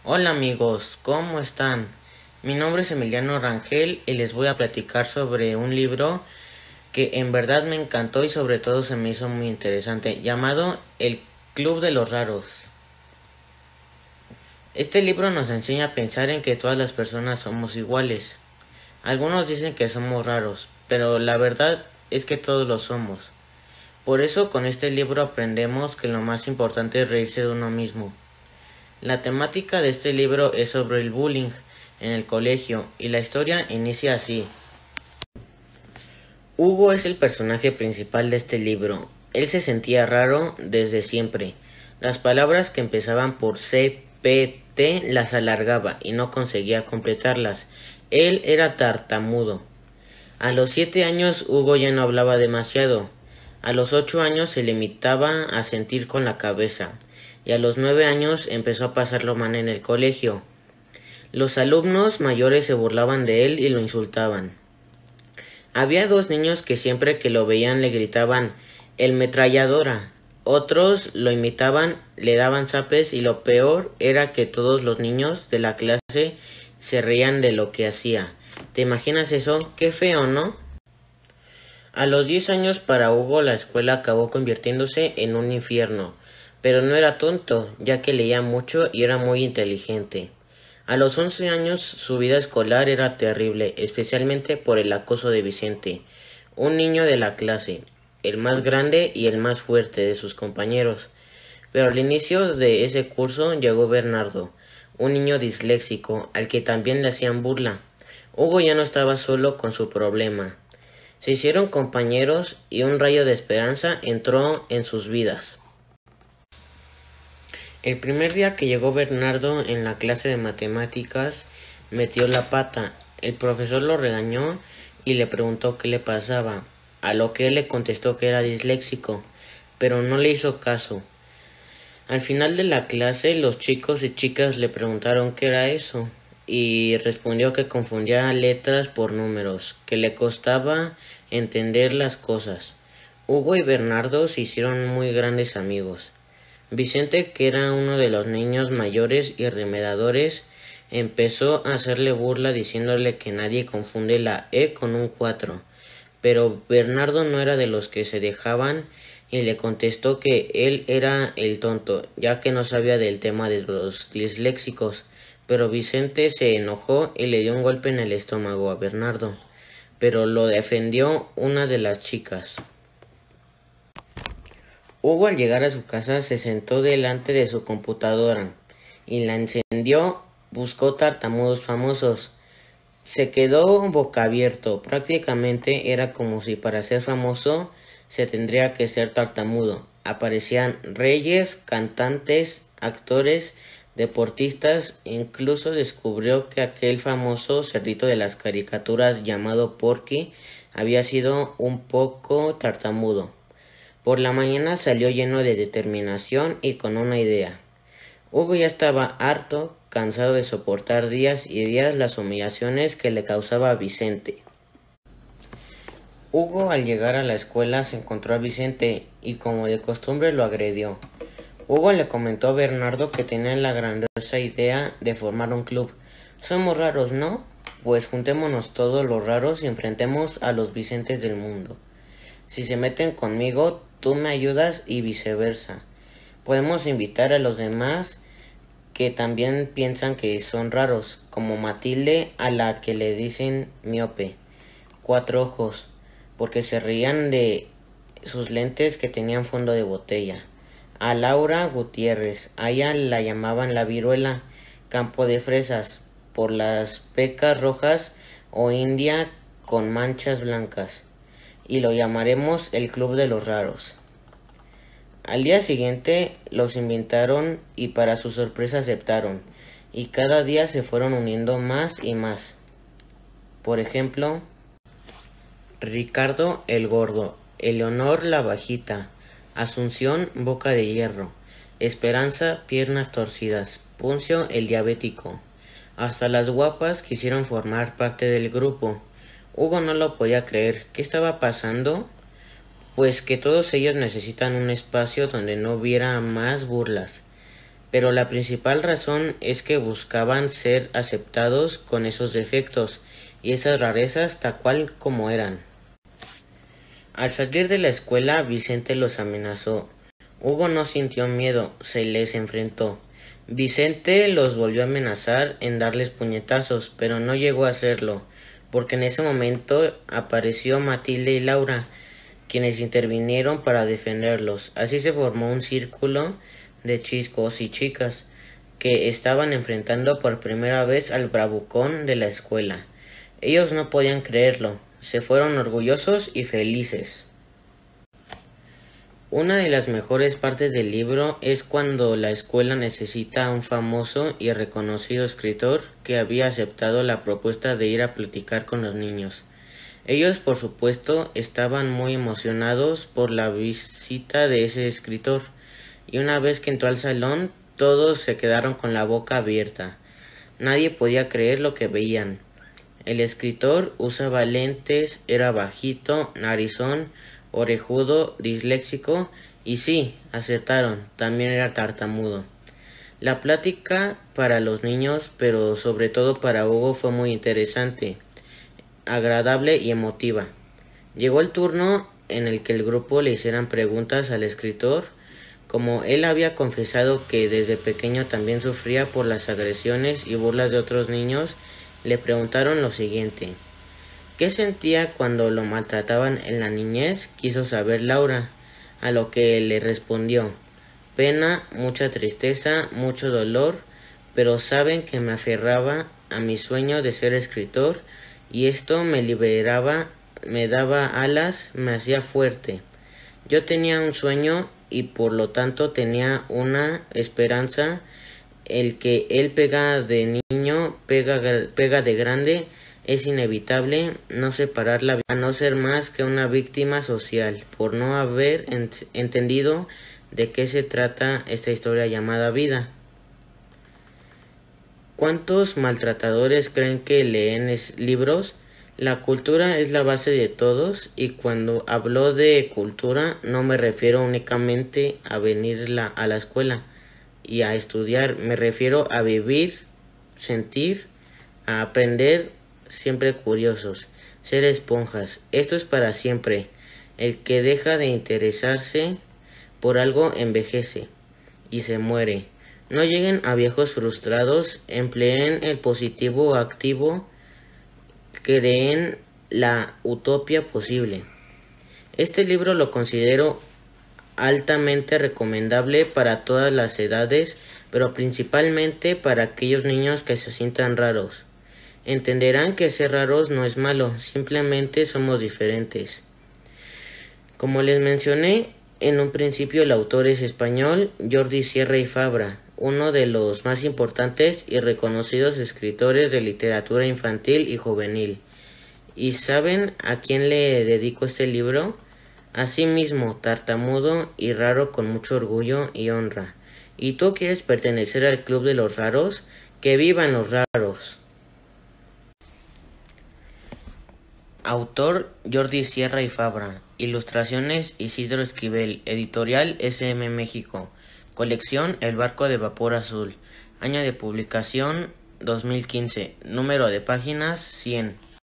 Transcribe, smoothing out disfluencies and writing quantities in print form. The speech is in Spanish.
Hola amigos, ¿cómo están? Mi nombre es Emiliano Rangel y les voy a platicar sobre un libro que en verdad me encantó y sobre todo se me hizo muy interesante, llamado El Club de los Raros. Este libro nos enseña a pensar en que todas las personas somos iguales. Algunos dicen que somos raros, pero la verdad es que todos lo somos. Por eso con este libro aprendemos que lo más importante es reírse de uno mismo. La temática de este libro es sobre el bullying en el colegio y la historia inicia así. Hugo es el personaje principal de este libro. Él se sentía raro desde siempre. Las palabras que empezaban por CPT las alargaba y no conseguía completarlas. Él era tartamudo. A los 7 años Hugo ya no hablaba demasiado. A los 8 años se limitaba a sentir con la cabeza. Y a los 9 años empezó a pasarlo mal en el colegio. Los alumnos mayores se burlaban de él y lo insultaban. Había dos niños que siempre que lo veían le gritaban "el metralladora". Otros lo imitaban, le daban zapes y lo peor era que todos los niños de la clase se reían de lo que hacía. ¿Te imaginas eso? Qué feo, ¿no? A los 10 años para Hugo la escuela acabó convirtiéndose en un infierno, pero no era tonto, ya que leía mucho y era muy inteligente. A los 11 años su vida escolar era terrible, especialmente por el acoso de Vicente, un niño de la clase, el más grande y el más fuerte de sus compañeros. Pero al inicio de ese curso llegó Bernardo, un niño disléxico, al que también le hacían burla. Hugo ya no estaba solo con su problema. Se hicieron compañeros y un rayo de esperanza entró en sus vidas. El primer día que llegó Bernardo en la clase de matemáticas, metió la pata. El profesor lo regañó y le preguntó qué le pasaba, a lo que él le contestó que era disléxico, pero no le hizo caso. Al final de la clase, los chicos y chicas le preguntaron qué era eso, y respondió que confundía letras por números, que le costaba entender las cosas. Hugo y Bernardo se hicieron muy grandes amigos. Vicente, que era uno de los niños mayores y remedadores, empezó a hacerle burla diciéndole que nadie confunde la E con un 4. Pero Bernardo no era de los que se dejaban y le contestó que él era el tonto, ya que no sabía del tema de los disléxicos. Pero Vicente se enojó y le dio un golpe en el estómago a Bernardo, pero lo defendió una de las chicas. Hugo al llegar a su casa se sentó delante de su computadora y la encendió, buscó tartamudos famosos. Se quedó boca abierto, prácticamente era como si para ser famoso se tendría que ser tartamudo. Aparecían reyes, cantantes, actores, deportistas, incluso descubrió que aquel famoso cerdito de las caricaturas llamado Porky había sido un poco tartamudo. Por la mañana salió lleno de determinación y con una idea. Hugo ya estaba harto, cansado de soportar días y días las humillaciones que le causaba Vicente. Hugo al llegar a la escuela se encontró a Vicente y como de costumbre lo agredió. Hugo le comentó a Bernardo que tenía la grandiosa idea de formar un club. Somos raros, ¿no? Pues juntémonos todos los raros y enfrentemos a los Vicentes del mundo. Si se meten conmigo, tú me ayudas y viceversa. Podemos invitar a los demás que también piensan que son raros, como Matilde, a la que le dicen miope, cuatro ojos, porque se reían de sus lentes que tenían fondo de botella. A Laura Gutiérrez, a ella la llamaban la viruela, campo de fresas, por las pecas rojas o india con manchas blancas, y lo llamaremos el Club de los Raros. Al día siguiente los invitaron y para su sorpresa aceptaron, y cada día se fueron uniendo más y más. Por ejemplo, Ricardo el Gordo, Eleonor la Bajita, Asunción Boca de Hierro, Esperanza Piernas Torcidas, Puncio el Diabético. Hasta las guapas quisieron formar parte del grupo. Hugo no lo podía creer. ¿Qué estaba pasando? Pues que todos ellos necesitan un espacio donde no hubiera más burlas. pero la principal razón es que buscaban ser aceptados con esos defectos y esas rarezas tal cual como eran. Al salir de la escuela, Vicente los amenazó. Hugo no sintió miedo, se les enfrentó. Vicente los volvió a amenazar en darles puñetazos, pero no llegó a hacerlo, porque en ese momento apareció Matilde y Laura, quienes intervinieron para defenderlos. Así se formó un círculo de chicos y chicas que estaban enfrentando por primera vez al bravucón de la escuela. Ellos no podían creerlo, se fueron orgullosos y felices. Una de las mejores partes del libro es cuando la escuela necesita a un famoso y reconocido escritor que había aceptado la propuesta de ir a platicar con los niños. Ellos, por supuesto, estaban muy emocionados por la visita de ese escritor, y una vez que entró al salón, todos se quedaron con la boca abierta. Nadie podía creer lo que veían. El escritor usaba lentes, era bajito, narizón, orejudo, disléxico y sí, acertaron, también era tartamudo. La plática para los niños, pero sobre todo para Hugo, fue muy interesante, agradable y emotiva. Llegó el turno en el que el grupo le hicieran preguntas al escritor. Como él había confesado que desde pequeño también sufría por las agresiones y burlas de otros niños, le preguntaron lo siguiente: ¿qué sentía cuando lo maltrataban en la niñez? Quiso saber Laura, a lo que le respondió: pena, mucha tristeza, mucho dolor, pero saben que me aferraba a mi sueño de ser escritor y esto me liberaba, me daba alas, me hacía fuerte. Yo tenía un sueño y por lo tanto tenía una esperanza. El que él pega de niño, pega de grande, es inevitable no separar la vida, a no ser más que una víctima social, por no haber entendido de qué se trata esta historia llamada vida. ¿Cuántos maltratadores creen que leen libros? La cultura es la base de todos, y cuando hablo de cultura no me refiero únicamente a venir a la escuela y a estudiar, me refiero a vivir, sentir, a aprender, siempre curiosos, ser esponjas. Esto es para siempre. El que deja de interesarse por algo envejece y se muere. No lleguen a viejos frustrados, empleen el positivo activo, creen la utopía posible. Este libro lo considero altamente recomendable para todas las edades, pero principalmente para aquellos niños que se sientan raros. Entenderán que ser raros no es malo, simplemente somos diferentes. Como les mencioné en un principio, el autor es español, Jordi Sierra y Fabra, uno de los más importantes y reconocidos escritores de literatura infantil y juvenil. ¿Y saben a quién le dedico este libro? A sí mismo, tartamudo y raro, con mucho orgullo y honra. ¿Y tú quieres pertenecer al club de los raros? ¡Que vivan los raros! Autor Jordi Sierra y Fabra. Ilustraciones Isidro Esquivel. Editorial SM México. Colección El barco de vapor azul. Año de publicación 2015. Número de páginas 100.